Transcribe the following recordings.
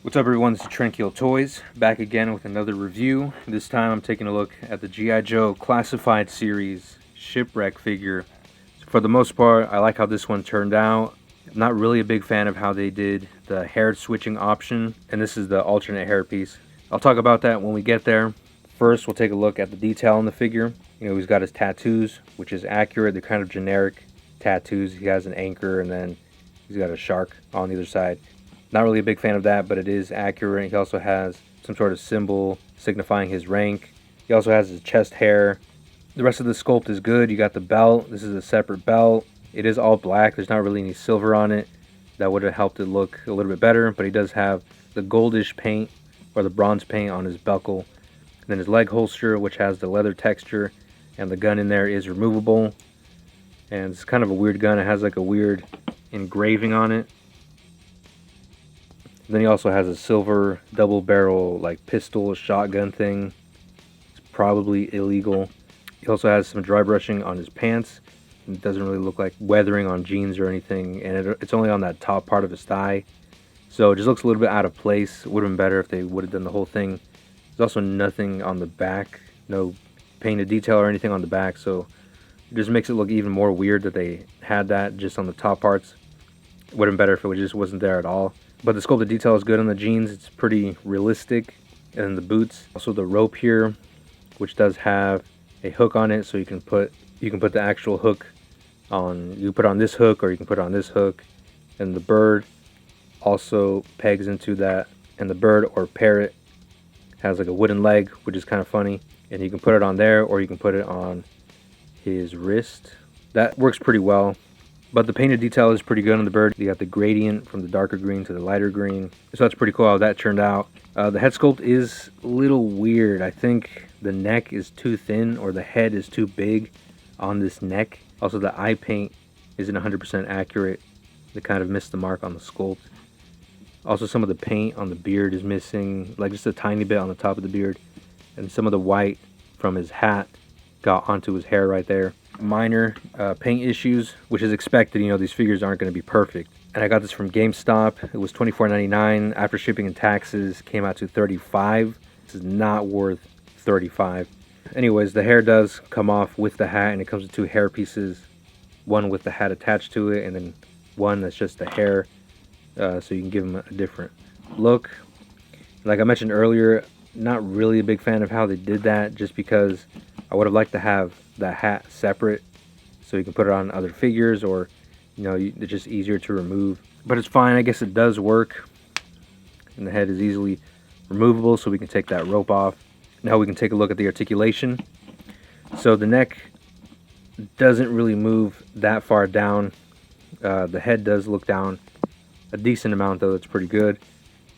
What's up everyone, this is Tranquil Toys, back again with another review. This time I'm taking a look at the G.I. Joe Classified Series Shipwreck figure. So for the most part, I like how this one turned out. I'm not really a big fan of how they did the hair switching option, and this is the alternate hair piece. I'll talk about that when we get there. First, we'll take a look at the detail on the figure. You know, he's got his tattoos, which is accurate. They're kind of generic tattoos. He has an anchor, and then he's got a shark on either side. Not really a big fan of that, but it is accurate. He also has some sort of symbol signifying his rank. He also has his chest hair. The rest of the sculpt is good. You got the belt. This is a separate belt. It is all black. There's not really any silver on it. That would have helped it look a little bit better, but he does have the goldish paint or the bronze paint on his buckle. And then his leg holster, which has the leather texture, and the gun in there is removable. And it's kind of a weird gun. It has like a weird engraving on it. Then he also has a silver double barrel like pistol shotgun thing. It's probably illegal. He also has some dry brushing on his pants. It doesn't really look like weathering on jeans or anything, and it's only on that top part of his thigh, so it just looks a little bit out of place. It would have been better if they would have done the whole thing. There's also nothing on the back, no painted detail or anything on the back, so it just makes it look even more weird that they had that just on the top parts. It would have been better if it just wasn't there at all. But the sculpted detail is good on the jeans. It's pretty realistic. And then the boots. Also the rope here, which does have a hook on it, so you can put the actual hook on. You put it on this hook, or you can put it on this hook. And the bird also pegs into that. And the bird or parrot has like a wooden leg, which is kind of funny. And you can put it on there, or you can put it on his wrist. That works pretty well. But the painted detail is pretty good on the bird. You got the gradient from the darker green to the lighter green. So that's pretty cool how that turned out. The head sculpt is a little weird. I think the neck is too thin, or the head is too big on this neck. Also, the eye paint isn't 100% accurate. They kind of missed the mark on the sculpt. Also, some of the paint on the beard is missing, like just a tiny bit on the top of the beard. And some of the white from his hat got onto his hair right there. Minor paint issues, which is expected. You know, these figures aren't going to be perfect. And I got this from GameStop. It was $24.99. After shipping and taxes, came out to $35. This is not worth $35. Anyways, the hair does come off with the hat, and it comes with two hair pieces, one with the hat attached to it, and then one that's just the hair, so you can give them a different look. Like I mentioned earlier, not really a big fan of how they did that, just because I would have liked to have the hat separate so you can put it on other figures, or you know, it's just easier to remove. But it's fine. I guess it does work, and the head is easily removable, so we can take that rope off. Now we can take a look at the articulation. So the neck doesn't really move that far down. The head does look down a decent amount, though. It's pretty good.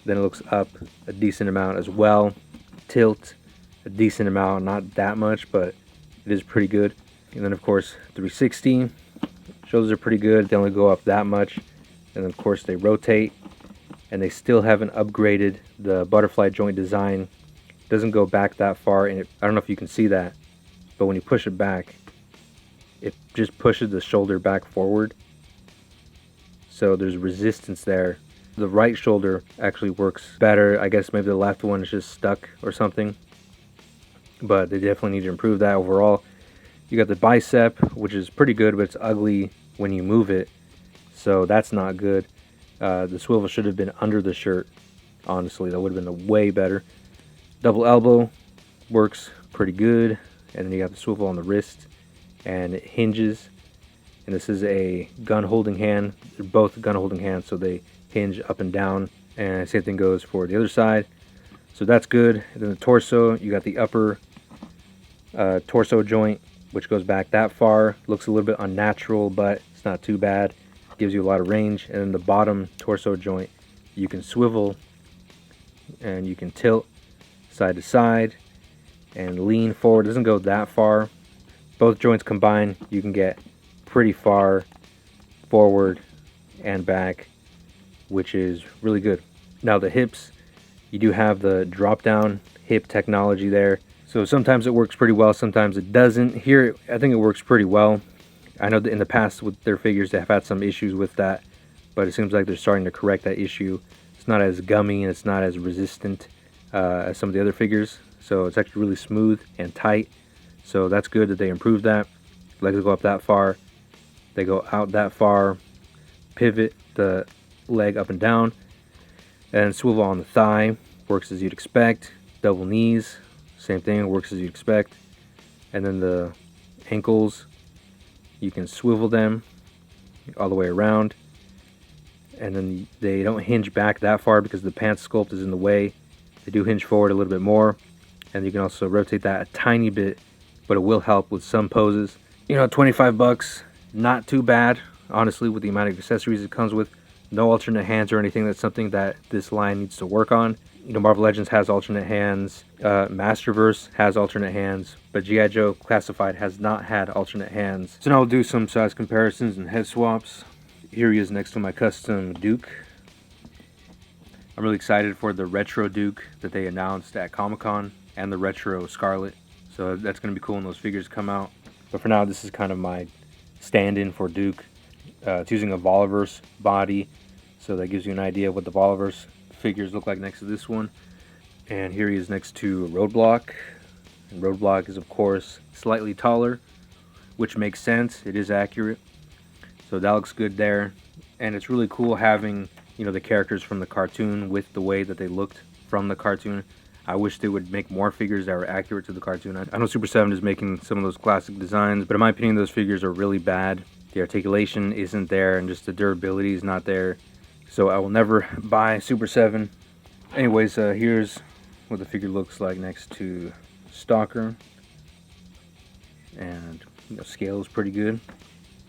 Then it looks up a decent amount as well. Tilt a decent amount, not that much, but it is pretty good. And then of course 360, shoulders are pretty good. They only go up that much. And then of course they rotate, and they still haven't upgraded the butterfly joint design. It doesn't go back that far, and I don't know if you can see that, but when you push it back, it just pushes the shoulder back forward. So there's resistance there. The right shoulder actually works better. I guess maybe the left one is just stuck or something, but they definitely need to improve that overall. You got the bicep, which is pretty good, but it's ugly when you move it, so that's not good. The swivel should have been under the shirt. Honestly, that would have been way better. Double elbow works pretty good, and then you got the swivel on the wrist, and it hinges. And this is a gun holding hand. They're both gun holding hands, so they hinge up and down. And same thing goes for the other side. So that's good. And then the torso, you got the upper torso joint, which goes back that far. Looks a little bit unnatural, but it's not too bad. Gives you a lot of range. And then the bottom torso joint, you can swivel and you can tilt side to side and lean forward. It doesn't go that far. Both joints combined, you can get pretty far forward and back, which is really good. Now the hips, you do have the drop down hip technology there. So sometimes it works pretty well, sometimes it doesn't. Here, I think it works pretty well. I know that in the past with their figures, they have had some issues with that, but it seems like they're starting to correct that issue. It's not as gummy and it's not as resistant as some of the other figures. So it's actually really smooth and tight. So that's good that they improved that. Legs go up that far. They go out that far. Pivot the leg up and down. And swivel on the thigh. Works as you'd expect. Double knees. Same thing. Works as you'd expect. And then the ankles, you can swivel them all the way around. And then they don't hinge back that far because the pants sculpt is in the way. They do hinge forward a little bit more. And you can also rotate that a tiny bit, but it will help with some poses. You know, 25 bucks, not too bad, honestly, with the amount of accessories it comes with. No alternate hands or anything. That's something that this line needs to work on. You know, Marvel Legends has alternate hands. Masterverse has alternate hands, but G.I. Joe Classified has not had alternate hands. So now we'll do some size comparisons and head swaps. Here he is next to my custom Duke. I'm really excited for the retro Duke that they announced at Comic-Con and the retro Scarlet. So that's going to be cool when those figures come out. But for now, this is kind of my stand-in for Duke. It's using a Voliverse body, so that gives you an idea of what the Voliverse figures look like next to this one. And here he is next to Roadblock. And Roadblock is, of course, slightly taller, which makes sense. It is accurate. So that looks good there. And it's really cool having, you know, the characters from the cartoon with the way that they looked from the cartoon. I wish they would make more figures that were accurate to the cartoon. I know Super 7 is making some of those classic designs, but in my opinion, those figures are really bad. The articulation isn't there, and just the durability is not there. So I will never buy Super 7. Anyways, here's what the figure looks like next to Stalker. And you know, scale is pretty good.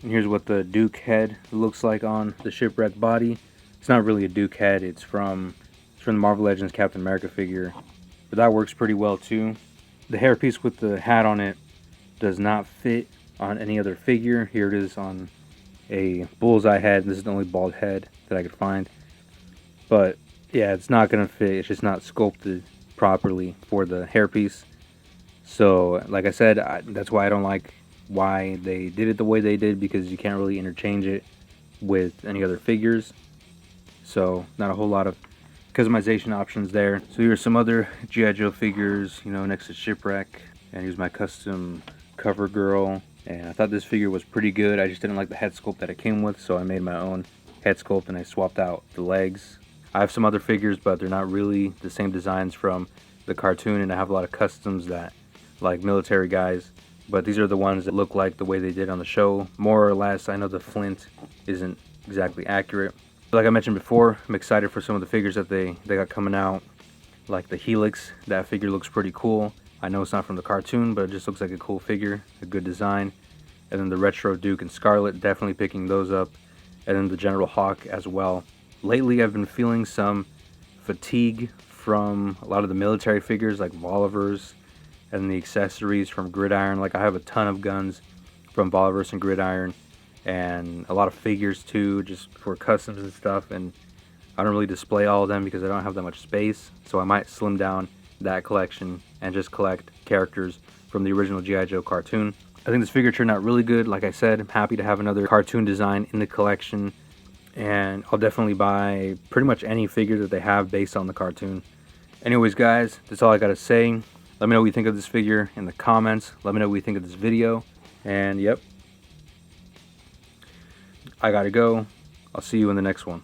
And here's what the Duke head looks like on the Shipwreck body. It's not really a Duke head, it's from the Marvel Legends Captain America figure. But that works pretty well too. The hairpiece with the hat on it does not fit on any other figure. Here it is on a bullseye head. This is the only bald head that I could find. But yeah, it's not going to fit. It's just not sculpted properly for the hairpiece. So like I said, that's why I don't like why they did it the way they did, because you can't really interchange it with any other figures. So not a whole lot of customization options there. So here's some other G.I. Joe figures, you know, next to Shipwreck. And here's my custom Cover Girl. And I thought this figure was pretty good. I just didn't like the head sculpt that it came with, so I made my own head sculpt and I swapped out the legs. I have some other figures, but they're not really the same designs from the cartoon, and I have a lot of customs that like military guys. But these are the ones that look like the way they did on the show, more or less. I know the Flint isn't exactly accurate. Like I mentioned before, I'm excited for some of the figures that they got coming out, like the Helix. That figure looks pretty cool. I know it's not from the cartoon, but it just looks like a cool figure, a good design. And then the retro Duke and Scarlet, definitely picking those up. And then the General Hawk as well. Lately, I've been feeling some fatigue from a lot of the military figures, like Voliverse, and the accessories from Gridiron. Like I have a ton of guns from Voliverse and Gridiron, and a lot of figures too, just for customs and stuff. And I don't really display all of them because I don't have that much space. So I might slim down that collection and just collect characters from the original G.I. Joe cartoon. I think this figure turned out really good. Like I said, I'm happy to have another cartoon design in the collection. And I'll definitely buy pretty much any figure that they have based on the cartoon. Anyways, guys, that's all I gotta say. Let me know what you think of this figure in the comments. Let me know what you think of this video. And yep, I gotta go. I'll see you in the next one.